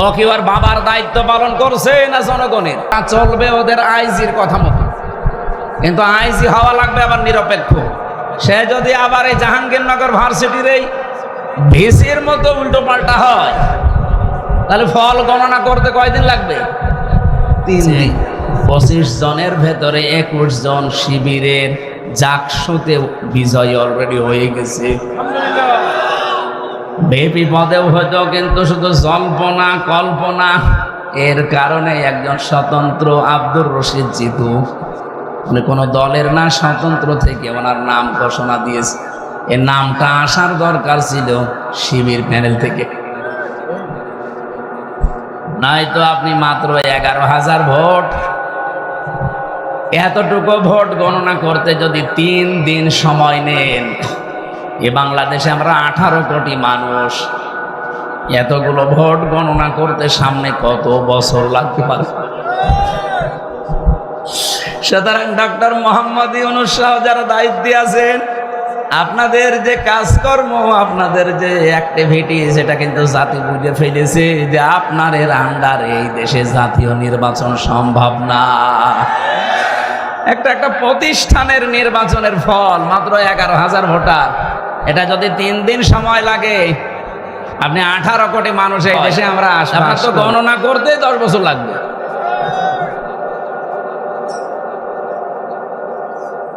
ও কি ওর বাবার দায়িত্ব পালন করছে না জনগণের? চলবে ওদের আইজির কথা মতো, কিন্তু আইজি হওয়া লাগবে আবার নিরপেক্ষ। সে যদি আবার এই জাহাঙ্গীরনগর ভার্সিটির এই ভিসির মতো উল্টো পাল্টা হয়, তাহলে ফল গণনা করতে কয়দিন লাগবে? 3 দিন। 25 জনের ভেতরে 21 জন শিবিরের জাকসুতে বিজয় অলরেডি হয়ে গেছে। বেপি পদেও হয়তো, কিন্তু শুধু জল্পনা কল্পনা। এর কারণে একজন স্বতন্ত্র আব্দুর রশিদ জিতু, উনি কোনো দলের না, স্বতন্ত্র থেকে ওনার নাম ঘোষণা দিয়েছে। এর নামটা আসার দরকার ছিল শিবির প্যানেল থেকে, নয়তো আপনি মাত্র 11,000 ভোট, এতটুকু ভোট গণনা করতে যদি 3 দিন সময় নেন, এ বাংলাদেশে আমরা 18 কোটি মানুষ, এতগুলো ভোট গণনা করতে সামনে কত বছর লাগতে পারে। সুতরাং ডক্টর মোহাম্মদ ইউনূস সাহ যারা দায়িত্বে আছেন, আপনাদের যে কাজকর্ম, আপনাদের যে অ্যাক্টিভিটি, সেটা কিন্তু জাতি বুঝে ফেলেছে যে আপনার এর আন্ডারে এই দেশে জাতীয় নির্বাচন সম্ভব না। একটা প্রতিষ্ঠানের নির্বাচনের ফল মাত্র 11,000 ভোটার, এটা যদি 3 দিন সময় লাগে, আপনি 18 কোটি মানুষ এই দেশে আমরা আপনার তো গণনা করতে 10 বছর লাগবে।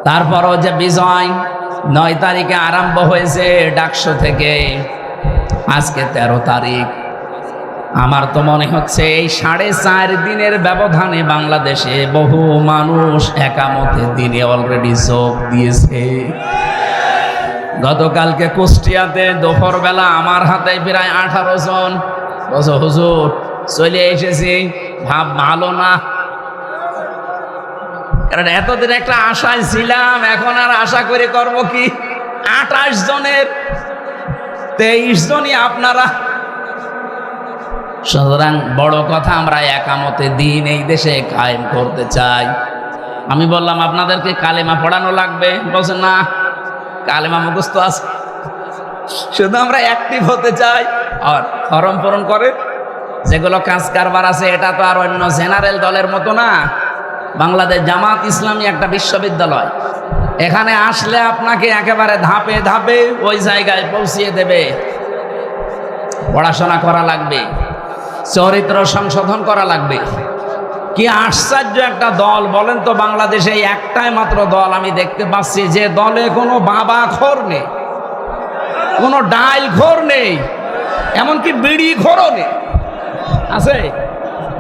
তারপরও যে বিজয় 9 তারিখে আরম্ভ হয়েছে ডাকসু থেকে, আজকে 13 তারিখ। আমার তো মনে হচ্ছে এই 4.5 দিনের ব্যবধানে বাংলাদেশে বহু মানুষ একামতে দিনে অলরেডি যোগ দিয়েছে। গতকালকে কুষ্টিয়াতে দুপুরবেলা আমার হাতে প্রায় 18 জন বলছে, হুজুর চলে এসেছি, ভাব ভালো না। কারণ এতদিন একটা আশায় ছিলাম, এখন আর আশা করে করব কি? 28 জনের 23 জনই আপনারা। সুতরাং বড় কথা, আমরা একামতে দিন এই দেশে কায়েম করতে চাই। আমি বললাম আপনাদেরকে কালেমা পড়ানো লাগবে, বলছে না, কালেমা মুখস্থ আছে, শুধু আমরা অ্যাক্টিভ হতে চাই। আর ফরম পূরণ করে যেগুলো কাজ কারবার আছে, এটা তো আর অন্য জেনারেল দলের মতো না। বাংলাদেশ জামাত ইসলামী একটা বিশ্ববিদ্যালয়, এখানে আসলে আপনাকে একেবারে ধাপে ধাপে ওই জায়গায় পৌঁছিয়ে দেবে। পড়াশোনা করা লাগবে, চরিত্র সংশোধন করা লাগবে। কি আশ্চর্য একটা দল বলেন তো, বাংলাদেশে একটাই মাত্র দল আমি দেখতে পাচ্ছি যে দলে কোনো বাবা খোর নেই, কোনো ডাইল খোর নেই, এমনকি বিড়ি খোরও নেই। আছে?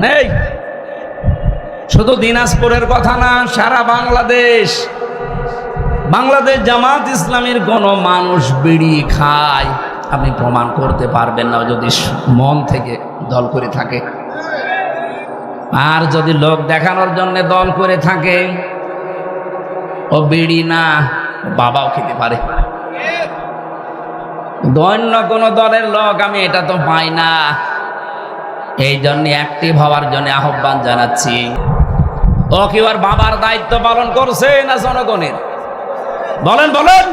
নেই। শুধু দিনাজপুরের কথা না, সারা বাংলাদেশ জামাত ইসলামীর কোন মানুষ বিড়ি খায় আপনি প্রমাণ করতে পারবেন না, যদি মন থেকে দল করে থাকে। আর যদি লোক দেখানোর জন্য দল করে থাকে, ও বিড়ি না, বাবাও খেতে পারে। অন্য কোন দলের লোক আমি এটা তো পাই না। এই জন্য অ্যাক্টিভ হওয়ার জন্য আহ্বান জানাচ্ছি। ও কি ওর বাবার দায়িত্ব পালন করছে না জনগণের? বলেন বলেন।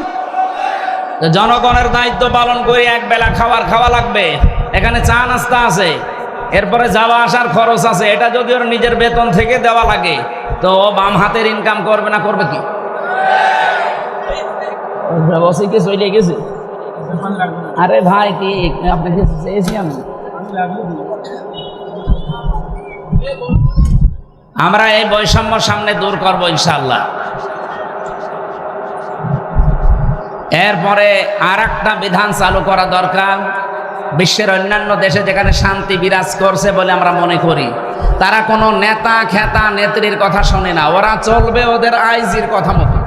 জনগণের দায়িত্ব পালন করে এক বেলা খাওয়া লাগবে, এখানে চা নাস্তা আছে, এরপরে যাওয়া আসার খরচ আছে। এটা যদি ওর নিজের বেতন থেকে দেওয়া লাগে, তো ও বাম হাতের ইনকাম করবে না, করবে কি? কি চলে গেছে? আরে ভাই, কি আপনাকে চেয়েছি আমি? আমরা এই বৈষম্য সামনে দূর করব ইনশাআল্লাহ। এরপরে আর একটা বিধান চালু করা দরকার। বিশ্বের অন্যান্য দেশে যেখানে শান্তি বিরাজ করছে বলে আমরা মনে করি, তারা কোনো নেতা খেতা নেত্রীর কথা শোনে না, ওরা চলবে ওদের আইজির কথা মতো।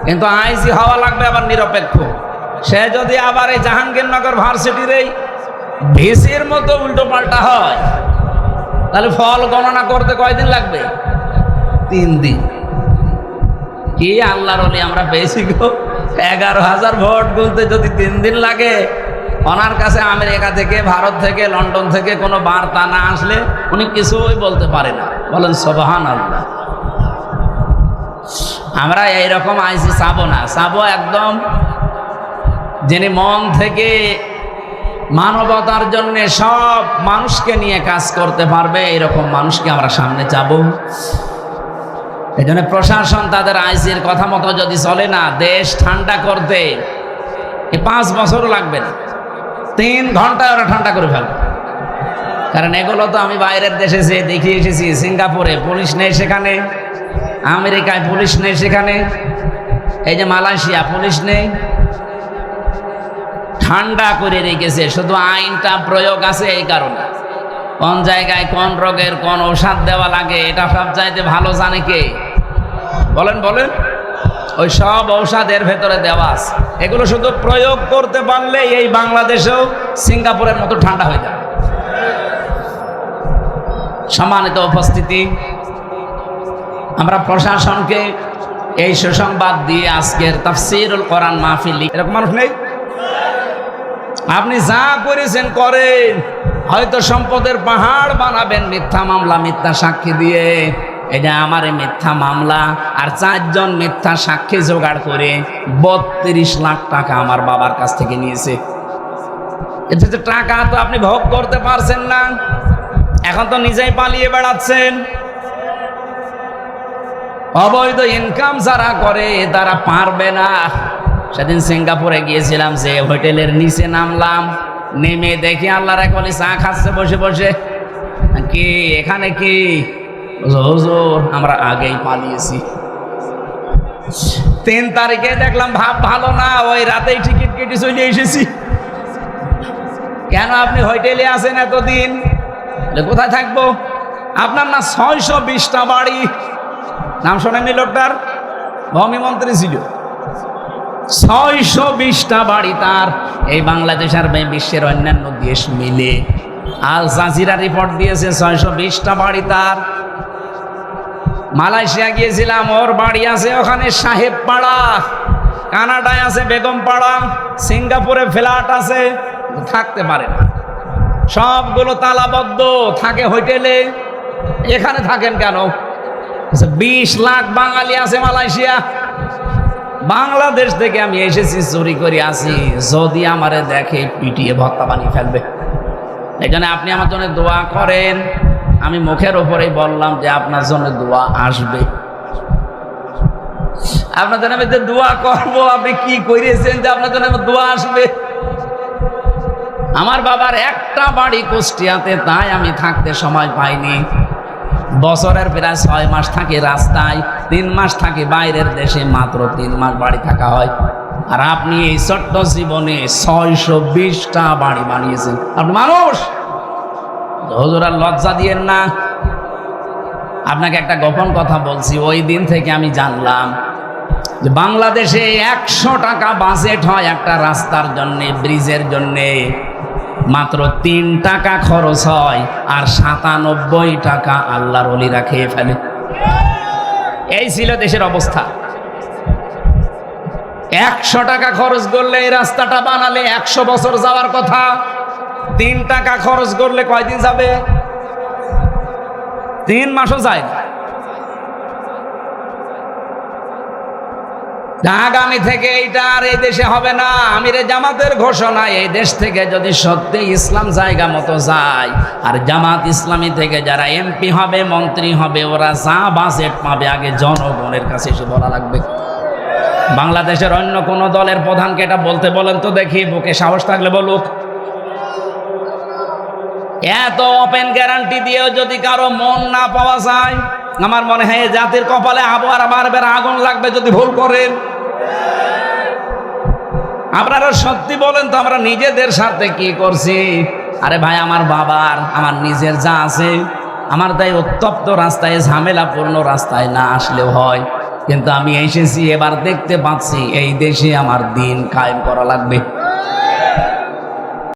কিন্তু আইজি হওয়া লাগবে আবার নিরপেক্ষ। সে যদি আবার এই জাহাঙ্গীরনগর ভার্সিটির এই ভিসির মতো উল্টো পাল্টা হয়, তাহলে ফল গণনা করতে কয়দিন লাগবে? 3 দিন। কি আল্লাহর ওলি আমরা পেয়েছি গো! 11,000 ভোট বলতে যদি 3 দিন লাগে, ওনার কাছে আমেরিকা থেকে, ভারত থেকে, লন্ডন থেকে কোনো বার্তা না আসলে উনি কিছুই বলতে পারে না। বলেন সুবহানাল্লাহ। আমরা এইরকম আইসি চাবো না, চাবো একদম যিনি মন থেকে মানবতার জন্য সব মানুষকে নিয়ে কাজ করতে পারবে এরকম মানুষকে আমরা সামনে চাবো। এই জন্য প্রশাসন তাদের আইসির কথা মতো যদি চলে না, দেশ ঠান্ডা করতে 5 বছরও লাগবে না, 3 ঘন্টায় ওরা ঠান্ডা করে ফেলবে। কারণ এগুলো তো আমি বাইরের দেশে যে দেখিয়ে এসেছি। সিঙ্গাপুরে পুলিশ নেই, সেখানে আমেরিকায় পুলিশ নেই, সেখানে এই যে মালয়েশিয়া পুলিশ নেই, ঠান্ডা করে রেখেছে। শুধু আইনটা প্রয়োগ আছে এই কারণে। কোন জায়গায় কোন রোগের কোন ঔষধ দেওয়া লাগে এটা সব চাইতে ভালো জানে কে? বলেন বলেন। ওই সব ঔষধের ভেতরে দেওয়া আছে। এগুলো শুধু প্রয়োগ করতে পারলে এই বাংলাদেশেও সিঙ্গাপুরের মতো ঠান্ডা হয়ে যাবে। সম্মানিত উপস্থিতি, আমরা প্রশাসনকে এই সুসংবাদ দিয়ে আজকের তাফসীরুল কোরআন মাহফিল, এরকম মানুষ নেই? আপনি যা করেছেন করেন, হয়তো সম্পদের পাহাড় বানাবেন মিথ্যা মামলা মিথ্যা সাক্ষী দিয়ে। এটা আমার মিথ্যা মামলা আর 4 জন মিথ্যা সাক্ষী জোগাড় করে 32 লাখ টাকা আমার বাবার কাছ থেকে নিয়েছে। এটা যে টাকা তো আপনি ভোগ করতে পারছেন না, এখন তো নিজেই পালিয়ে বেড়াচ্ছেন। অবৈধ ইনকাম যারা করে তারা পারবে না। সেদিন সিঙ্গাপুরে গিয়েছিলাম, যে হোটেলের নিচে নামলাম, নেমে দেখি আল্লাহর এক ওলি চা খাচ্ছে বসে বসে। কি এখানে কি? হুজুর আমরা আগেই পালিয়েছি। 3 তারিখে দেখলাম ভাব ভালো না, ওই রাতেই টিকিট কেটে চলে এসেছি। কেন আপনি হোটেলে আছেন এতদিন? কোথায় থাকবো? আপনার না 620টা বাড়ি। নাম শোনেননি লোকটার? ভূমি মন্ত্রী ছিল। 620টা বাড়ি তার। এই বাংলাদেশ আর বিশ্বের অন্যান্য দেশ মিলে আল জাজিরা রিপোর্ট দিয়েছে 620টা বাড়ি তার। মালয়েশিয়া গিয়েছিলাম, ওর বাড়ি আছে ওখানে সাহেব পাড়া, কানাডায় আছে বেগম পাড়া, সিঙ্গাপুরে ফ্ল্যাট আছে, থাকতে পারে না, সবগুলো তালাবদ্ধ, থাকে হোটেলে। এখানে থাকেন কেন? 20 লাখ বাঙালি আছে মালয়েশিয়া। বাংলাদেশ থেকে আমি এসেছি, চুরি করে আসি, যদি আমারে দেখে পিটিয়ে ভর্তা বানিয়ে ফেলবে। এই জন্য আপনি আমার জন্য দোয়া করেন। আমি মুখের ওপরেই বললাম যে আপনার জন্য দোয়া আসবে। আপনার জন্য আমি যে দোয়া করবো, আপনি কি করেছেন যে আপনার জন্য দোয়া আসবে? আমার বাবার একটা বাড়ি কুষ্টিয়াতে, তাই আমি থাকতে সময় পাইনি। বছরের প্রায় 6 মাস থাকে রাস্তায়, 3 মাস থাকে বাইরের দেশে, মাত্র 3 মাস বাড়ি থাকা হয়। আর আপনি এই ছোট্ট জীবনে 620টা বাড়ি বানিয়েছেন। আপনি মানুষ, হুজুর আর লজ্জা দিয়েন না। আপনাকে একটা গোপন কথা বলছি, ওই দিন থেকে আমি জানলাম যে বাংলাদেশে 100 টাকা বাজেট হয় একটা রাস্তার জন্যে, ব্রিজের জন্যে, মাত্র 3 টাকা খরচ হয়, আর 97 টাকা আল্লাহর ওলিরা খেয়ে ফেলে। এই ছিল দেশের অবস্থা। 100 টাকা খরচ করলে এই রাস্তাটা বানালে 100 বছর যাওয়ার কথা। 3 টাকা খরচ করলে কয়দিন যাবে? 3 মাসও যায় না। আগামী থেকে এইটা আর এই দেশে হবে না। আমিরে জামাতের ঘোষণা, এই দেশ থেকে যদি সত্যি ইসলাম জায়গা মতো যায়, আর জামাত ইসলামী থেকে যারা এমপি হবে, মন্ত্রী হবে, ওরা যা বাজেট পাবে আগে জনগণের কাছে এসে বলা লাগবে। বাংলাদেশের অন্য কোন দলের প্রধানকে এটা বলতে বলেন তো দেখি, বুকে সাহস থাকলে বলুক। এত ওপেন গ্যারান্টি দিয়েও যদি কারো মন না পাওয়া যায়, আমার মনে হয় জাতির কপালে আবার বারবার আগুন লাগবে যদি ভুল করেন। আপনারা সত্যি বলেন তো, আমরা নিজেদের সাথে কি করছি? আরে ভাই, আমার বাবার, আমার নিজের যা আছে, আমার তাই উত্তপ্ত রাস্তায়, ঝামেলাপূর্ণ রাস্তায় না আসলেও হয়, কিন্তু আমি এসেছি, এবার দেখতে পাচ্ছি এই দেশে আমার দিন কায়েম করা লাগবে।